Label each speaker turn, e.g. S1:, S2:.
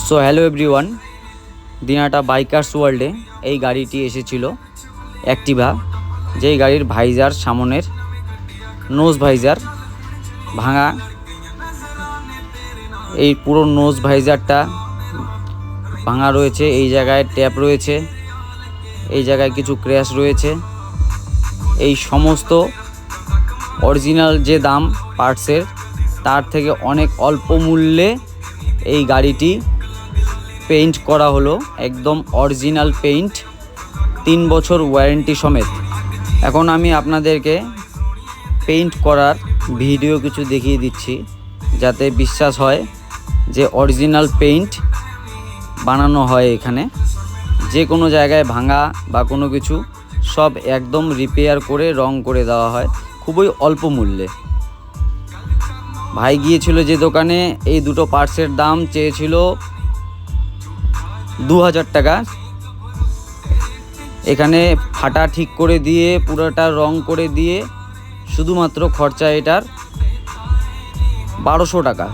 S1: So hello everyone, Dinhata bikers ওয়ার্ল্ডে এই গাড়িটি এসেছিল অ্যাক্টিভা, যেই গাড়ির ভাইজার সামনের নোজ ভাইজার ভাঙা। এই পুরো নোজ ভাইজারটা ভাঙা রয়েছে, এই জায়গায় ট্যাপ রয়েছে, এই জায়গায় কিছু ক্র্যাশ রয়েছে। এই সমস্ত অরিজিনাল যে দাম পার্টসের, তার থেকে অনেক অল্প মূল্যে এই গাড়িটি পেইন্ট করা হলো, একদম অরিজিনাল পেইন্ট, 3 বছর ওয়ারেন্টি সমেত। এখন আমি আপনাদেরকে পেইন্ট করার ভিডিও কিছু দেখিয়ে দিচ্ছি, যাতে বিশ্বাস হয় যে অরিজিনাল পেইন্ট বানানো হয় এখানে। যে কোনো জায়গায় ভাঙা বা কোনো কিছু সব একদম রিপেয়ার করে রং করে দেওয়া হয় খুবই অল্প মূল্যে। ভাই গিয়েছিল যে দোকানে, এই দুটো পার্টসের দাম চেয়েছিল 2000 টাকা। এখানে ফাটা ঠিক করে দিয়ে পুরোটা রং করে দিয়ে শুধুমাত্র খরচা এটার 1200 টাকা।